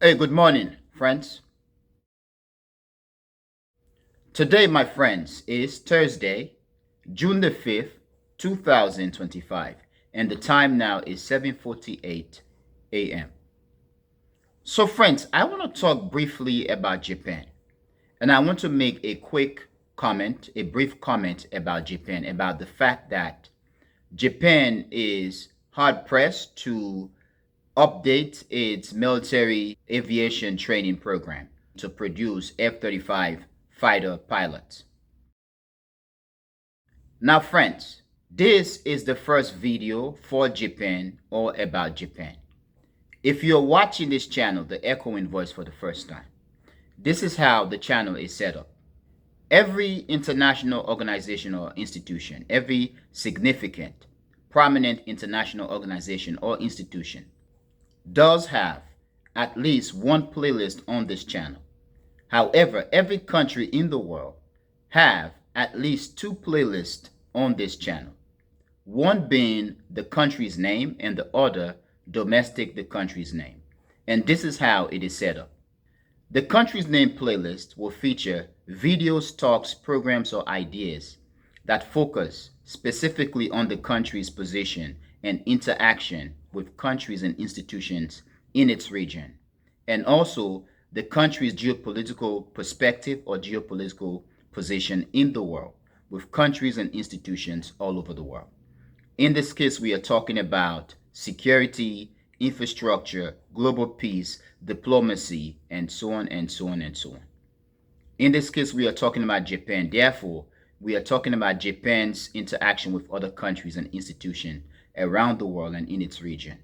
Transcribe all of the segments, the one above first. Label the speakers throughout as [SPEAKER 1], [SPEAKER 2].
[SPEAKER 1] Hey, good morning, friends. Today, my friends, is Thursday, June the 5th, 2025, and the time now is 7:48 a.m. So, friends, I want to talk briefly about Japan, and I want to make a quick comment, a brief comment about Japan, about the fact that Japan is hard pressed to update its military aviation training program to produce F-35 fighter pilots. Now, friends, this is the first video for Japan or about Japan. If you're watching this channel, The Echoing Voice, for the first time, this is how the channel is set up. Every international organization or institution, every significant, prominent international organization or institution does have at least one playlist on this channel. However, every country in the world have at least two playlists on this channel. One being the country's name and the other domestic the country's name. And this is how it is set up. The country's name playlist will feature videos, talks, programs, or ideas that focus specifically on the country's position and interaction with countries and institutions in its region, and also the country's geopolitical perspective or geopolitical position in the world with countries and institutions all over the world. In this case, we are talking about security, infrastructure, global peace, diplomacy, and so on and so on and so on. In this case, we are talking about Japan. Therefore, we are talking about Japan's interaction with other countries and institutions around the world and in its region.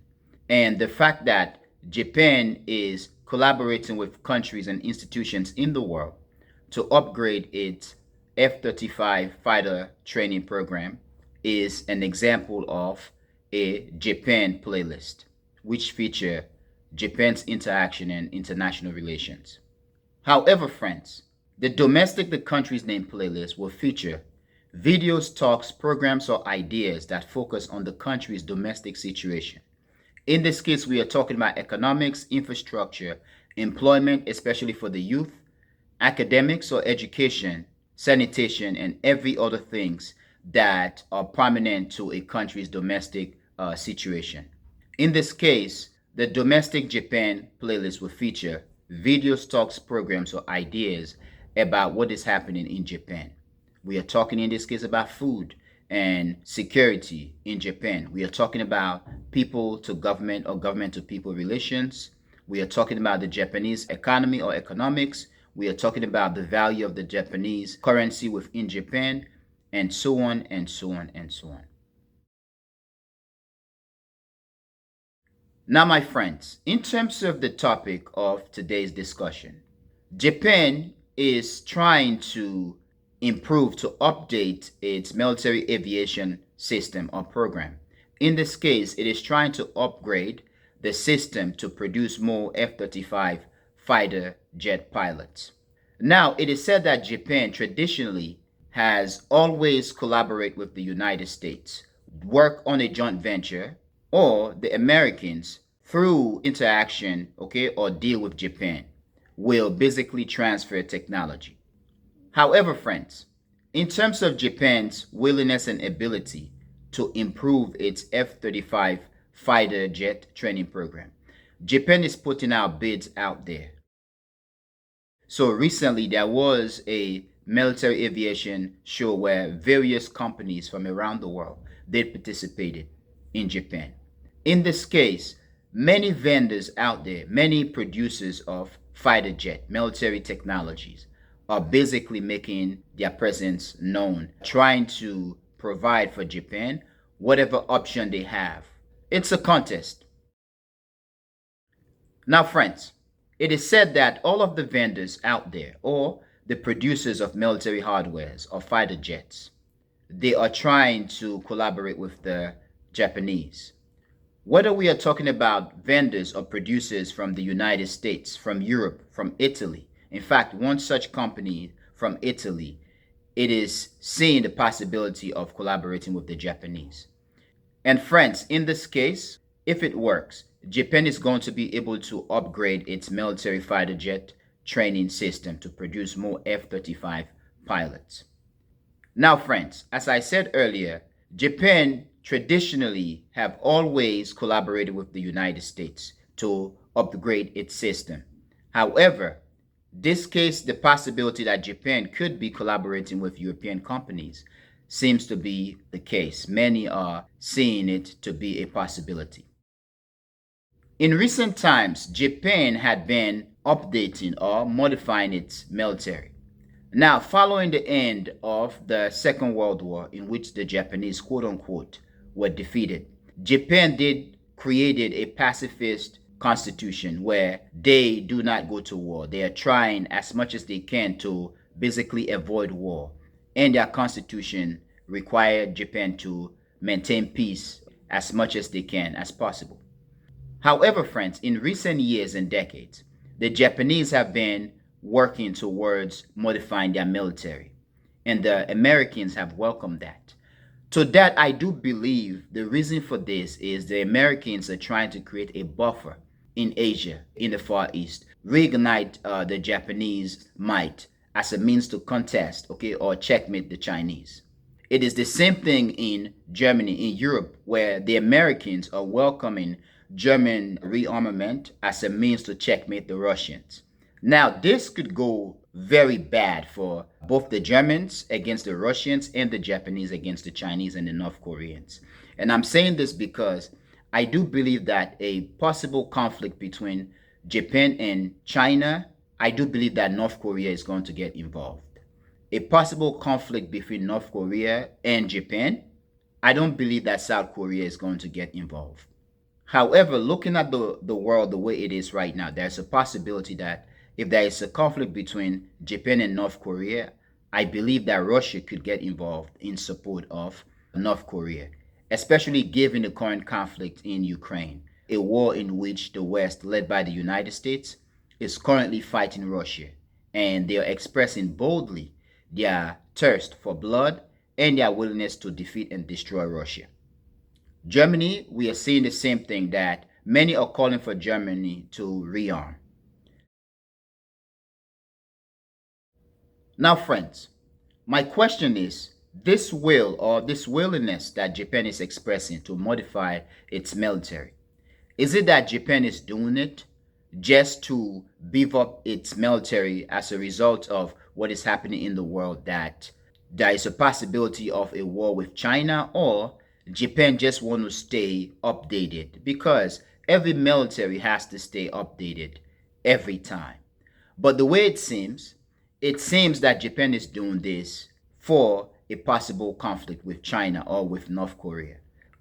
[SPEAKER 1] And the fact that Japan is collaborating with countries and institutions in the world to upgrade its F-35 fighter training program is an example of a Japan playlist, which feature Japan's interaction and international relations. However, friends, the domestic the country's name playlist will feature videos, talks, programs, or ideas that focus on the country's domestic situation. In this case, we are talking about economics, infrastructure, employment, especially for the youth, academics or education, sanitation, and every other things that are prominent to a country's domestic situation. In this case, the domestic Japan playlist will feature videos, talks, programs, or ideas about what is happening in Japan. We are talking in this case about food and security in Japan. We are talking about people to government or government to people relations. We are talking about the Japanese economy or economics. We are talking about the value of the Japanese currency within Japan, and so on and so on and so on. Now, my friends, in terms of the topic of today's discussion, Japan is trying to improve, to update its military aviation system or program. In this case, it is trying to upgrade the system to produce more F-35 fighter jet pilots. Now, it is said that Japan traditionally has always collaborated with the United States, work on a joint venture, or the Americans through interaction, okay, or deal with Japan will basically transfer technology. However, friends, in terms of Japan's willingness and ability to improve its F-35 fighter jet training program, Japan is putting out bids out there. So recently there was a military aviation show where various companies from around the world they participated in Japan. In this case, many vendors out there, many producers of fighter jet military technologies are basically making their presence known, trying to provide for Japan whatever option they have. It's a contest. Now, friends, it is said that all of the vendors out there, or the producers of military hardwares or fighter jets, they are trying to collaborate with the Japanese. Whether we are talking about vendors or producers from the United States, from Europe, from Italy. In fact, one such company from Italy, it is seeing the possibility of collaborating with the Japanese. And friends, in this case, if it works, Japan is going to be able to upgrade its military fighter jet training system to produce more F-35 pilots. Now, friends, as I said earlier, Japan traditionally have always collaborated with the United States to upgrade its system. However, this case, the possibility that Japan could be collaborating with European companies seems to be the case. Many are seeing it to be a possibility. In recent times, Japan had been updating or modifying its military. Now, following the end of the Second World War, in which the Japanese, quote unquote, were defeated, Japan did created a pacifist constitution where they do not go to war. They are trying as much as they can to basically avoid war. And their constitution required Japan to maintain peace as much as they can as possible. However, friends, in recent years and decades, the Japanese have been working towards modifying their military, and the Americans have welcomed that. So that I do believe the reason for this is the Americans are trying to create a buffer in Asia, in the Far East, reignite the Japanese might as a means to contest, okay, or checkmate the Chinese. It is the same thing in Germany, in Europe, where the Americans are welcoming German rearmament as a means to checkmate the Russians. Now, this could go very bad for both the Germans against the Russians and the Japanese against the Chinese and the North Koreans. And I'm saying this because I do believe that a possible conflict between Japan and China, I do believe that North Korea is going to get involved. A possible conflict between North Korea and Japan, I don't believe that South Korea is going to get involved. However, looking at the world the way it is right now, there's a possibility that if there is a conflict between Japan and North Korea, I believe that Russia could get involved in support of North Korea, especially given the current conflict in Ukraine, a war in which the West, led by the United States, is currently fighting Russia. And they are expressing boldly their thirst for blood and their willingness to defeat and destroy Russia. Germany, we are seeing the same thing, that many are calling for Germany to rearm. Now, friends, my question is, this will or this willingness that Japan is expressing to modify its military, is it that Japan is doing it just to beef up its military as a result of what is happening in the world, that there is a possibility of a war with China, or Japan just want to stay updated? Because every military has to stay updated every time. But the way it seems that Japan is doing this for a possible conflict with China or with North Korea.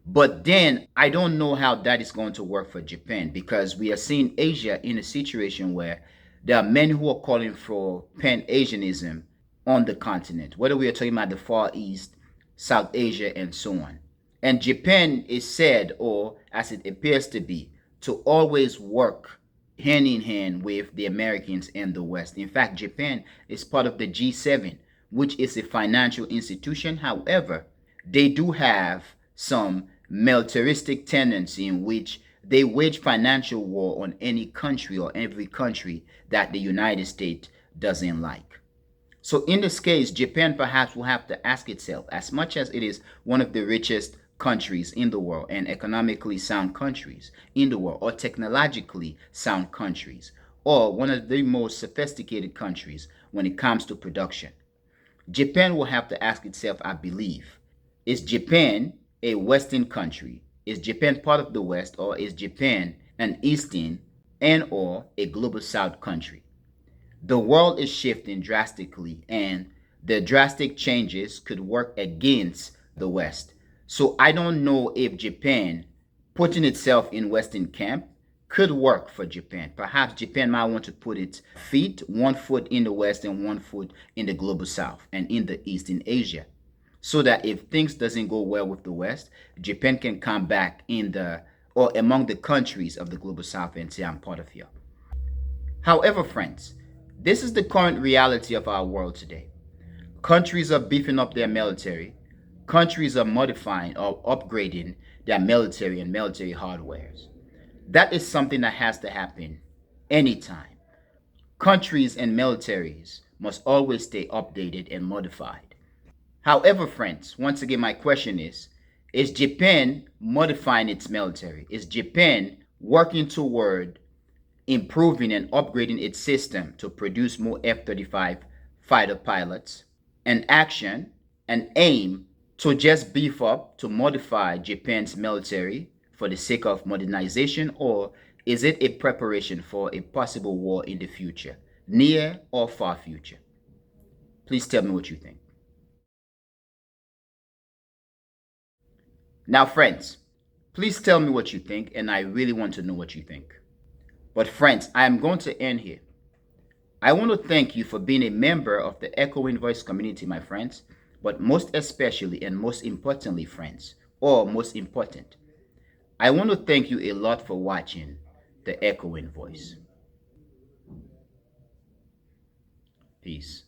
[SPEAKER 1] But then I don't know how that is going to work for Japan, because we are seeing Asia in a situation where there are many who are calling for Pan-Asianism on the continent, whether we are talking about the Far East, South Asia, and so on. And Japan is said, or as it appears to be, to always work hand in hand with the Americans and the West. In fact, Japan is part of the G7, which is a financial institution. However, they do have some militaristic tendency in which they wage financial war on any country or every country that the United States doesn't like. So in this case, Japan perhaps will have to ask itself, as much as it is one of the richest countries in the world and economically sound countries in the world, or technologically sound countries, or one of the most sophisticated countries when it comes to production, Japan will have to ask itself, I believe, is Japan a Western country? Is Japan part of the West, or is Japan an Eastern and or a global South country? The world is shifting drastically, and the drastic changes could work against the West. So I don't know if Japan putting itself in Western camp could work for Japan. Perhaps Japan might want to put its feet, one foot in the West and one foot in the global South and in the East, in Asia, so that if things doesn't go well with the West, Japan can come back in the or among the countries of the global South and say, I'm part of you. However, friends, this is the current reality of our world today. Countries are beefing up their military. Countries are modifying or upgrading their military and military hardwares. That is something that has to happen anytime. Countries and militaries must always stay updated and modified. However, friends, once again, my question is Japan modifying its military? Is Japan working toward improving and upgrading its system to produce more F-35 fighter pilots? An action, an aim to just beef up, to modify Japan's military for the sake of modernization, or is it a preparation for a possible war in the future, near or far future? Please tell me what you think. Now, friends, please tell me what you think, and I really want to know what you think. But, friends, I am going to end here. I want to thank you for being a member of the Echoing Voice community, my friends, but most especially and most importantly, friends, or most important, I want to thank you a lot for watching the Echoing Voice. Peace.